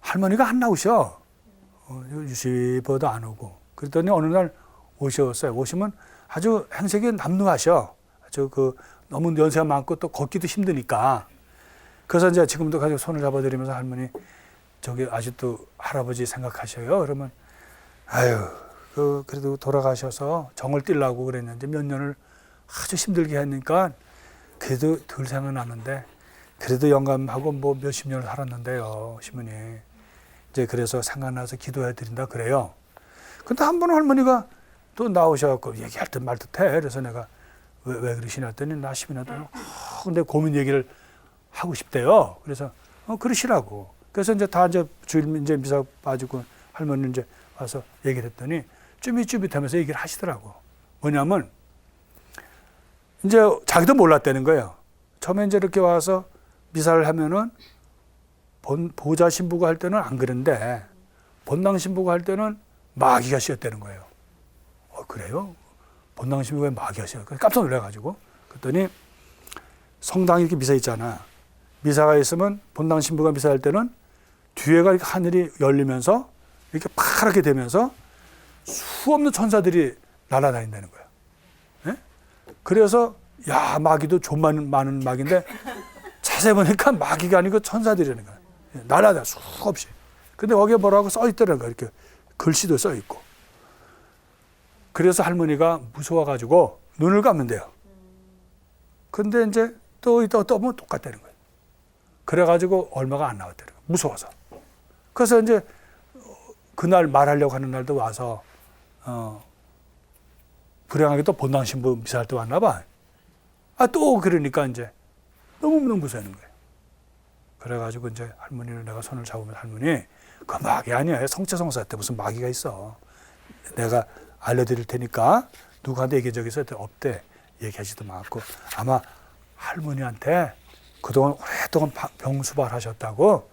A: 할머니가 안 나오셔. 유시보도 안 오고. 그랬더니 어느 날 오셨어요. 오시면 아주 행색이 남루하셔. 아주 너무 연세가 많고 또 걷기도 힘드니까. 그래서 이제 지금도 가지고 손을 잡아드리면서 할머니 저기 아직도 할아버지 생각하셔요. 그러면 아유 그래도 돌아가셔서 정을 띠려고 그랬는데 몇 년을 아주 힘들게 하니까 그래도 덜 생각나는데 그래도 영감하고 뭐 몇십 년을 살았는데요, 신부님. 이제 그래서 생각나서 기도해 드린다 그래요. 근데 한 번 할머니가 또 나오셔갖고 얘기할 듯 말 듯해. 그래서 내가 왜 그러시나 했더니 나 10년 동안 근데 고민 얘기를 하고 싶대요. 그래서 그러시라고. 그래서 이제 다 이제 주일 이제 미사 빠지고 할머니 이제 와서 얘기를 했더니 쭈밋쭈밋하면서 얘기를 하시더라고. 뭐냐면 이제 자기도 몰랐다는 거예요. 처음에 이제 이렇게 와서 미사를 하면은 보좌 신부가 할 때는 안 그런데 본당 신부가 할 때는 마귀가 씌었다는 거예요. 그래요? 본당 신부가 왜 마귀가 씌어요? 깜짝 놀라가지고 그랬더니 성당에 이렇게 미사 있잖아. 미사가 있으면 본당 신부가 미사할 때는 뒤에가 이렇게 하늘이 열리면서 이렇게 파랗게 되면서 수없는 천사들이 날아다닌다는 거예요. 네? 그래서 야 마귀도 좀 많은 마귀인데 자세히 보니까 마귀가 아니고 천사들이라는 거예요. 날아다 수없이. 근데 거기에 뭐라고 써 있더라고요. 이렇게 글씨도 써 있고. 그래서 할머니가 무서워가지고 눈을 감는데요. 근데 이제 또 보면 똑같다는 거예요. 그래가지고 얼마가 안 나왔다는 거예요. 무서워서. 그래서 이제 그날 말하려고 하는 날도 와서 불행하게 또 본당 신부 미사할 때 왔나 봐. 또 그러니까 이제 너무너무 무서워하는 거예요. 그래가지고 이제 할머니를 내가 손을 잡으면 할머니 그 마귀 아니야. 성체성사 때 무슨 마귀가 있어. 내가 알려드릴 테니까 누구한테 얘기 적이 있을 때 없대. 얘기하지도 않았고 아마 할머니한테 그동안 오랫동안 병수발 하셨다고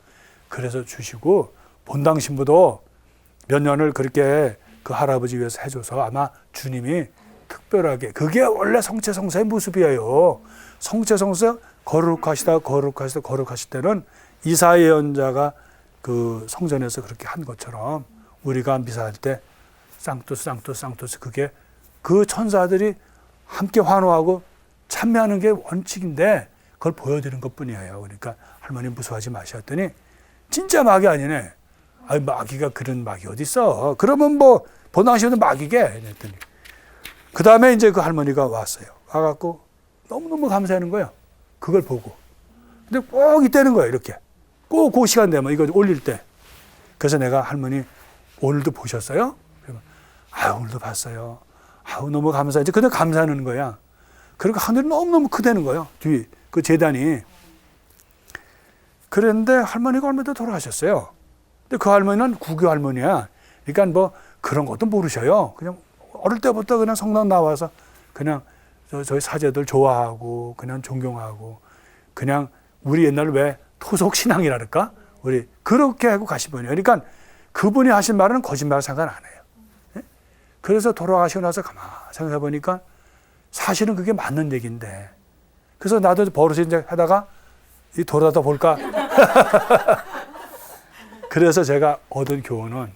A: 그래서 주시고 본당 신부도 몇 년을 그렇게 그 할아버지 위해서 해줘서 아마 주님이 특별하게 그게 원래 성체성사의 모습이에요. 성체성사 거룩하실 때는 이사야 예언자가 그 성전에서 그렇게 한 것처럼 우리가 미사할 때 쌍투스 그게 그 천사들이 함께 환호하고 참여하는 게 원칙인데 그걸 보여드린 것뿐이에요. 그러니까 할머니 무서워하지 마셨더니 진짜 마귀 아니네. 아니 마귀가 그런 마귀 어디 있어? 그러면 뭐 본당시에는 마귀게 했더니 그 다음에 이제 그 할머니가 왔어요. 와갖고 너무너무 감사하는 거예요. 그걸 보고. 근데 꼭 이때는 거예요. 이렇게 꼭 그 시간 되면 이거 올릴 때. 그래서 내가 할머니 오늘도 보셨어요? 그러면 오늘도 봤어요. 너무 감사해. 이제 그냥 감사하는 거야. 그러니까 하늘이 너무너무 크다는 거예요. 뒤 그 재단이. 그런데 할머니가 얼마 전에 돌아가셨어요. 근데 그 할머니는 구교 할머니야. 그러니까 뭐 그런 것도 모르셔요. 그냥 어릴 때부터 그냥 성당 나와서 그냥 저희 사제들 좋아하고 그냥 존경하고 그냥 우리 옛날 왜 토속 신앙이라 그럴까? 우리 그렇게 하고 가신 분이에요. 그러니까 그분이 하신 말은 거짓말 상관 안 해요. 예? 그래서 돌아가시고 나서 가만히 생각해 보니까 사실은 그게 맞는 얘기인데 그래서 나도 버릇이 이제 하다가 돌아다 볼까? 그래서 제가 얻은 교훈은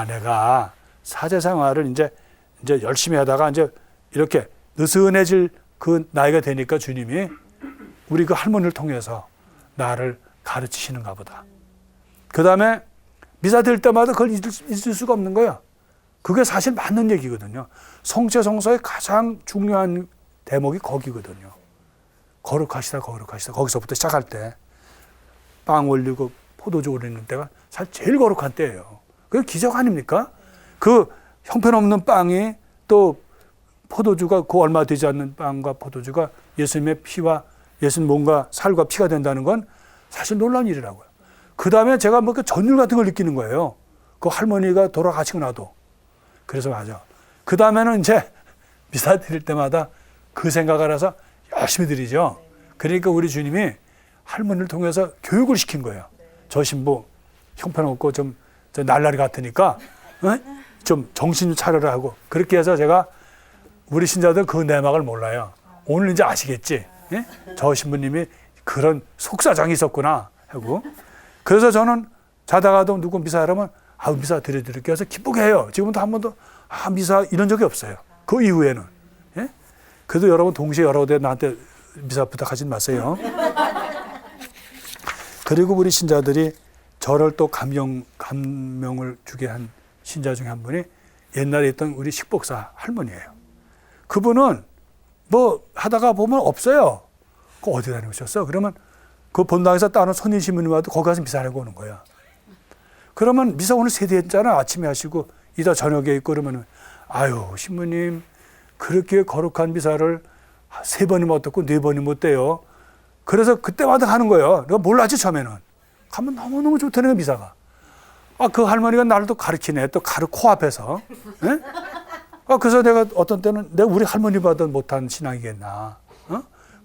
A: 내가 사제 생활을 이제 열심히 하다가 이제 이렇게 느슨해질 그 나이가 되니까 주님이 우리 그 할머니를 통해서 나를 가르치시는가 보다. 그 다음에 미사 드릴 때마다 그걸 잊을 수가 없는 거야. 그게 사실 맞는 얘기거든요. 성체성서의 가장 중요한 대목이 거기거든요. 거룩하시다. 거기서부터 시작할 때 빵 올리고 포도주 올리는 때가 사실 제일 거룩한 때예요. 그게 기적 아닙니까? 그 형편없는 빵이 또 포도주가 그 얼마 되지 않는 빵과 포도주가 예수님의 피와 예수님 몸과 살과 피가 된다는 건 사실 놀라운 일이라고요. 그 다음에 제가 뭐 그 전율 같은 걸 느끼는 거예요. 그 할머니가 돌아가시고 나도. 그래서 맞아. 그 다음에는 이제 미사 드릴 때마다 그 생각을 해서 열심히 드리죠. 그러니까 우리 주님이 할머니를 통해서 교육을 시킨 거예요. 저 신부 형편없고 좀 날라리 같으니까 좀 정신 차려라 하고 그렇게 해서 제가 우리 신자들 그 내막을 몰라요. 오늘 이제 아시겠지? 예? 저 신부님이 그런 속사정이 있었구나 하고 그래서 저는 자다가도 누구 미사하라면 미사 드려드릴게요 해서 기쁘게 해요. 지금도 한 번도 미사 이런 적이 없어요. 그 이후에는. 예? 그래도 여러분 동시에 여러 대 나한테 미사 부탁하지 마세요. 그리고 우리 신자들이 저를 또 감명을 주게 한 신자 중에 한 분이 옛날에 있던 우리 식복사 할머니예요. 그분은 뭐 하다가 보면 없어요. 그 어디 다니셨어? 그러면 그 본당에서 따는 손님 신부님 와도 거기 가서 미사하고 오는 거야. 그러면 미사 오늘 세대 했잖아. 아침에 하시고 이따 저녁에 있고 그러면은 신부님 그렇게 거룩한 미사를 3번이면 어떻고 4번이면 어때요? 그래서 그때마다 하는 거예요. 내가 몰랐지 처음에는. 가면 너무너무 좋다는 거야 미사가. 그 할머니가 나를 또 가르치네. 또 코앞에서. 네? 그래서 내가 어떤 때는 내가 우리 할머니보다 못한 신앙이겠나.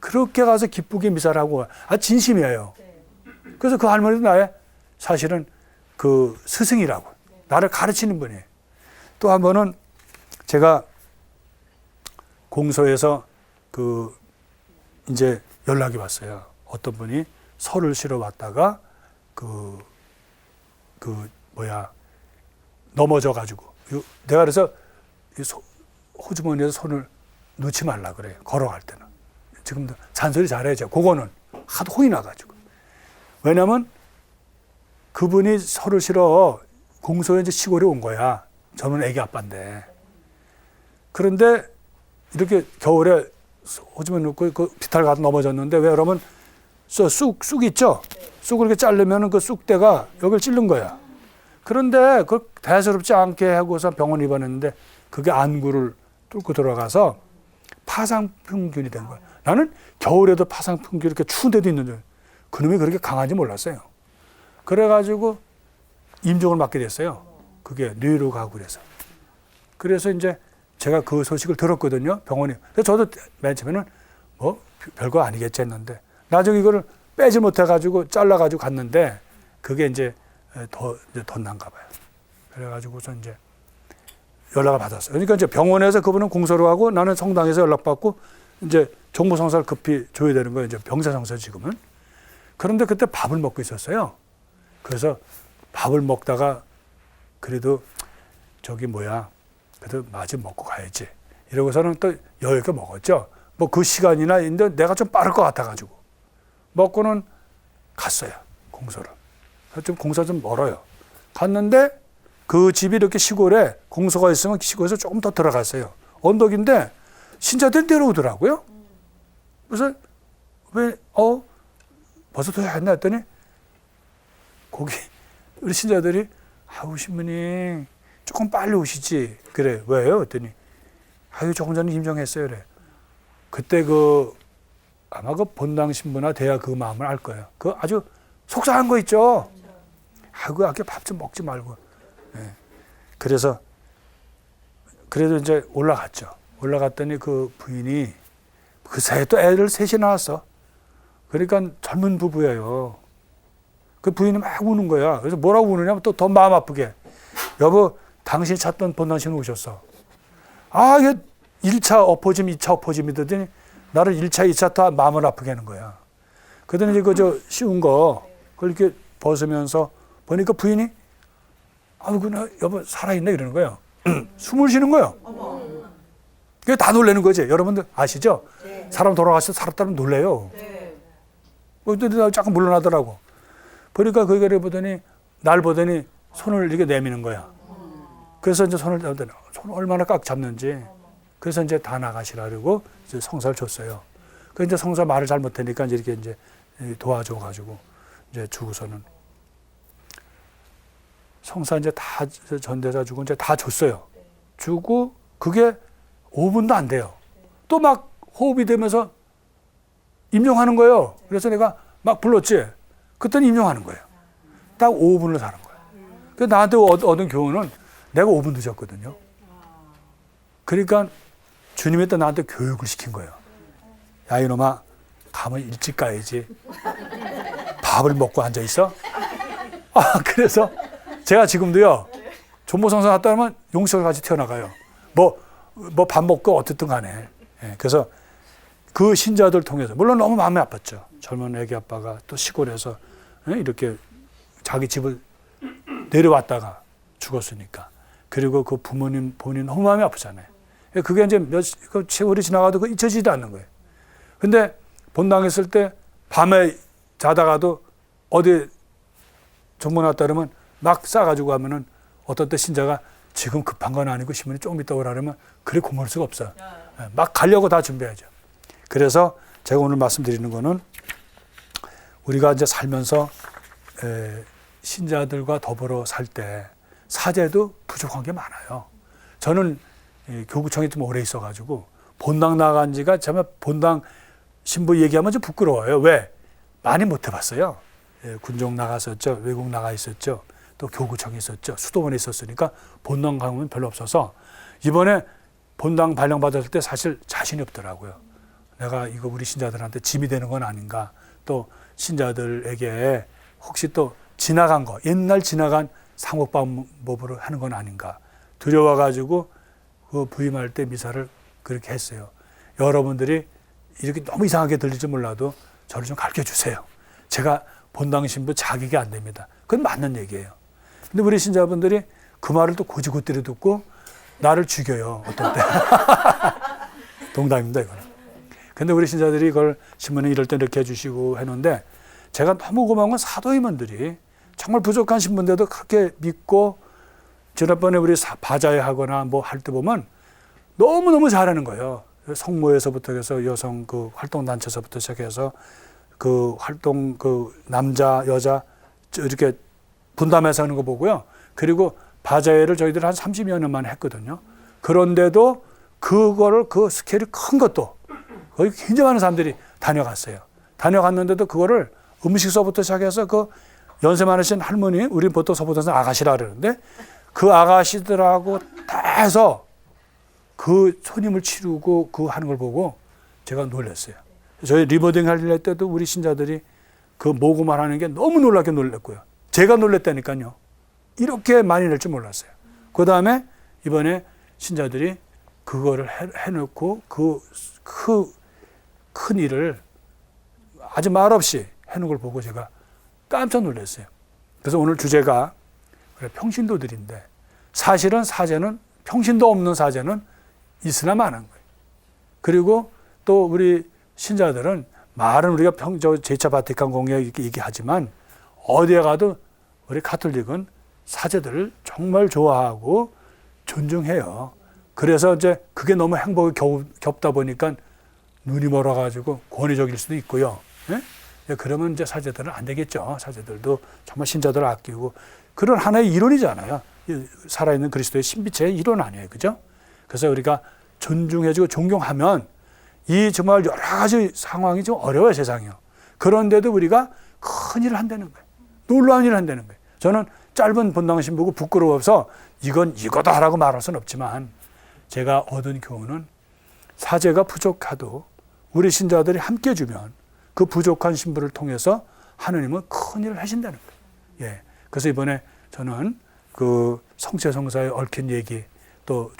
A: 그렇게 가서 기쁘게 미사를 하고 진심이에요. 그래서 그 할머니도 나의 사실은 그 스승이라고. 나를 가르치는 분이에요. 또 한 번은 제가 공소에서 이제 연락이 왔어요. 어떤 분이 설을 실어 왔다가 넘어져 가지고 내가 그래서 호주머니에서 손을 놓지 말라 그래요. 걸어갈 때는. 지금도 잔소리 잘해야죠. 그거는 하도 혼이 나가지고. 왜냐면 그분이 설을 실어 공소에 이제 시골에 온 거야. 저는 애기 아빠인데. 그런데 이렇게 겨울에 호주머니 놓고 그 비탈 가서 넘어졌는데 왜 여러분 쑥 있죠? 쑥을 이렇게 자르면 그 쑥대가 여기를 찌른 거야. 그런데 그걸 대수롭지 않게 하고서 병원에 입원했는데 그게 안구를 뚫고 들어가서 파상풍균이 된 거야. 나는 겨울에도 파상풍균이 이렇게 추운 데도 있는데 그놈이 그렇게 강한지 몰랐어요. 그래가지고 임종을 맞게 됐어요. 그게 뇌로 가고 그래서 이제 제가 그 소식을 들었거든요. 병원에. 그래서 저도 맨 처음에는 뭐 별거 아니겠지 했는데 나중에 이거를 빼지 못해가지고 잘라가지고 갔는데 그게 이제 더 난가 봐요. 그래가지고서 이제 연락을 받았어요. 그러니까 이제 병원에서 그분은 공소를 하고 나는 성당에서 연락받고 이제 정보성사를 급히 줘야 되는 거예요. 이제 병사성사 지금은. 그런데 그때 밥을 먹고 있었어요. 그래서 밥을 먹다가 그래도 그래도 마침 먹고 가야지. 이러고서는 또 여유 있게 먹었죠. 뭐 그 시간이나 있는데 내가 좀 빠를 것 같아가지고. 먹고는 갔어요. 공소를. 좀 공사 좀 멀어요. 갔는데 그 집이 이렇게 시골에 공소가 있으면 시골에서 조금 더 들어갔어요. 언덕인데 신자들이 내려오더라고요. 그래서 왜 벌써 도착했나 했더니 거기 우리 신자들이 아우 신부님 조금 빨리 오시지. 그래 왜요? 했더니 아유 조금 전에 임종했어요. 그래. 그때 아마 본당 신부나 돼야 그 마음을 알 거예요. 그 아주 속상한 거 있죠. 아이고 아까 밥 좀 먹지 말고. 네. 그래서 그래도 이제 올라갔죠. 올라갔더니 그 부인이 그 사이에 또 애를 셋이 낳았어. 그러니까 젊은 부부예요. 그 부인이 막 우는 거야. 그래서 뭐라고 우느냐면 또 더 마음 아프게. 여보, 당신이 찾던 본당 신부 오셨어. 아, 이게 1차 엎어짐, 2차 엎어짐이더니 나를 1차, 2차 다 마음을 아프게 하는 거야. 그러더니 이제 씌운 거, 그걸 이렇게 벗으면서 보니까 부인이 아이고, 나 여보 살아있네 이러는 거예요. 숨을 쉬는 거예요. 그게 다 놀라는 거지. 여러분들 아시죠?
B: 네.
A: 사람 돌아가서 살았다면 놀래요.
B: 네.
A: 근데 나 잠깐 물러나더라고. 보니까 거기를 보더니 날 보더니 손을 이렇게 내미는 거야. 그래서 이제 손을 얼마나 꽉 잡는지. 그래서 이제 다 나가시라 그러고 이제 성사를 줬어요. 그 이제 성사 말을 잘 못하니까 이렇게 이제 도와줘가지고 이제 주고서는 성사 이제 다 전대사 주고 이제 다 줬어요. 주고 그게 5분도 안 돼요. 또 막 호흡이 되면서 임종하는 거예요. 그래서 내가 막 불렀지. 그때는 임종하는 거예요. 딱 5분을 사는 거예요. 그래서 나한테 얻은 교훈은 내가 5분 늦었거든요. 그러니까 주님이 또 나한테 교육을 시킨 거예요. 야 이놈아 가면 일찍 가야지. 밥을 먹고 앉아 있어? 그래서 제가 지금도요. 존모성사 갔다 오면 용식을 같이 튀어나가요. 뭐 밥 먹고 어쨌든 간에. 예, 그래서 그 신자들 통해서 물론 너무 마음이 아팠죠. 젊은 애기 아빠가 또 시골에서 이렇게 자기 집을 내려왔다가 죽었으니까. 그리고 그 부모님 본인 너무 마음이 아프잖아요. 그게 이제 그 세월이 지나가도 그 잊혀지지도 않는 거예요. 근데 본당했을 때 밤에 자다가도 어디 정보 났다 그러면 막 싸가지고 가면은 어떤 때 신자가 지금 급한 건 아니고 신부님 조금 이따 오라 그러면 그래 고마울 수가 없어요. 막 가려고 다 준비하죠. 그래서 제가 오늘 말씀드리는 거는 우리가 이제 살면서 신자들과 더불어 살 때 사제도 부족한 게 많아요. 저는 교구청에 좀 오래 있어가지고 본당 나간 지가 정말 본당 신부 얘기하면 좀 부끄러워요. 왜? 많이 못 해봤어요. 군종 나갔었죠. 외국 나가 있었죠. 또 교구청에 있었죠. 수도원에 있었으니까 본당 가면 별로 없어서 이번에 본당 발령받았을 때 사실 자신이 없더라고요. 내가 이거 우리 신자들한테 짐이 되는 건 아닌가. 또 신자들에게 혹시 또 지나간 거, 옛날 지나간 상업방법으로 하는 건 아닌가. 두려워가지고 그 부임할 때 미사를 그렇게 했어요. 여러분들이 이렇게 너무 이상하게 들릴지 몰라도 저를 좀 가르쳐 주세요. 제가 본당 신부 자격이 안 됩니다. 그건 맞는 얘기예요. 근데 우리 신자분들이 그 말을 또 고지고대로 듣고 나를 죽여요. 어떤 때. 농담입니다, 이거는. 근데 우리 신자들이 이걸 신부는 이럴 때 이렇게 해주시고 했는데 제가 너무 고마운 건 사도임원들이 정말 부족한 신부인데도 그렇게 믿고 지난번에 우리 바자회 하거나 뭐 할 때 보면 너무너무 잘하는 거예요. 성모에서부터 해서 여성 그 활동단체에서부터 시작해서 그 활동 그 남자, 여자 이렇게 분담해서 하는 거 보고요. 그리고 바자회를 저희들 한 30여 년만 했거든요. 그런데도 그거를 그 스케일이 큰 것도 거의 굉장히 많은 사람들이 다녀갔어요. 다녀갔는데도 그거를 음식서부터 시작해서 그 연세 많으신 할머니, 우리 보통 서부에서 아가씨라 그러는데 그 아가씨들하고 다 해서 그 손님을 치르고 그 하는 걸 보고 제가 놀랐어요. 저희 리버딩 할 때도 우리 신자들이 그 모금을 하는 게 너무 놀랍게 놀랐고요. 제가 놀랐다니까요. 이렇게 많이 낼 줄 몰랐어요. 그 다음에 이번에 신자들이 그거를 해놓고 그 큰 일을 아주 말없이 해놓은 걸 보고 제가 깜짝 놀랐어요. 그래서 오늘 주제가 평신도들인데 사실은 사제는 평신도 없는 사제는 있으나 마는 거예요. 그리고 또 우리 신자들은 말은 우리가 제2차 바티칸 공회 이렇게 얘기하지만 어디에 가도 우리 가톨릭은 사제들을 정말 좋아하고 존중해요. 그래서 이제 그게 너무 행복이 겹다 보니까 눈이 멀어가지고 권위적일 수도 있고요. 예? 그러면 이제 사제들은 안 되겠죠. 사제들도 정말 신자들을 아끼고 그런 하나의 이론이잖아요. 살아있는 그리스도의 신비체의 이론 아니에요. 그죠? 그래서 우리가 존중해주고 존경하면 이 정말 여러 가지 상황이 좀 어려워요, 세상이요. 그런데도 우리가 큰 일을 한다는 거예요. 놀라운 일을 한다는 거예요. 저는 짧은 본당신 보고 부끄러워서 이건 이거다 하라고 말할 수는 없지만 제가 얻은 교훈은 사제가 부족하도 우리 신자들이 함께 해주면 그 부족한 신부를 통해서 하느님은 큰 일을 하신다는 거예요. 예. 그래서 이번에 저는 그 성체성사에 얽힌 얘기, 또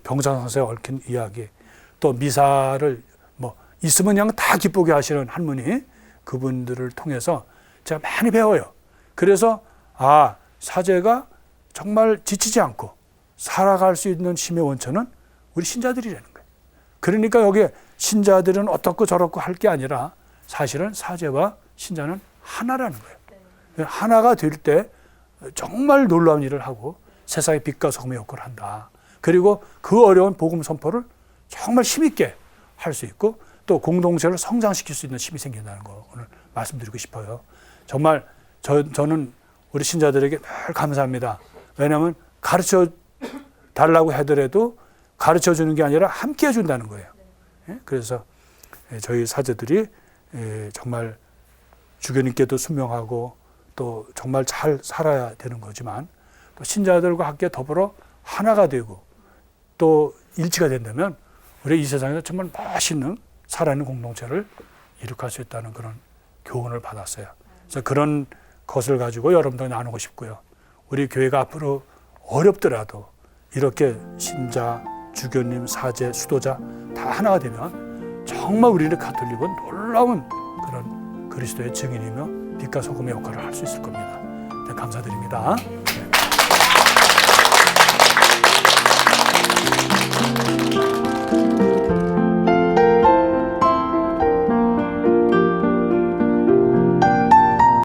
A: 병사성사에 얽힌 이야기, 또 미사를 뭐 있으면 그냥 다 기쁘게 하시는 할머니, 그분들을 통해서 제가 많이 배워요. 그래서 사제가 정말 지치지 않고 살아갈 수 있는 힘의 원천은 우리 신자들이라는 거예요. 그러니까 여기에 신자들은 어떻고 저렇고 할 게 아니라 사실은 사제와 신자는 하나라는 거예요. 하나가 될 때 정말 놀라운 일을 하고 세상의 빛과 소금의 역할을 한다. 그리고 그 어려운 복음 선포를 정말 힘있게 할 수 있고 또 공동체를 성장시킬 수 있는 힘이 생긴다는 거 오늘 말씀드리고 싶어요. 정말 저는 우리 신자들에게 늘 감사합니다. 왜냐하면 가르쳐 달라고 하더라도 가르쳐 주는 게 아니라 함께 해준다는 거예요. 그래서 저희 사제들이 정말 주교님께도 순명하고 또 정말 잘 살아야 되는 거지만 또 신자들과 함께 더불어 하나가 되고 또 일치가 된다면 우리 이 세상에서 정말 멋있는 살아있는 공동체를 이룩할 수 있다는 그런 교훈을 받았어요. 그래서 그런 것을 가지고 여러분들 나누고 싶고요. 우리 교회가 앞으로 어렵더라도 이렇게 신자, 주교님, 사제, 수도자 다 하나가 되면 정말 우리는 가톨릭은 놀라운 그런 그리스도의 증인이며 빛과 소금의 역할을 할 수 있을 겁니다. 네, 감사드립니다.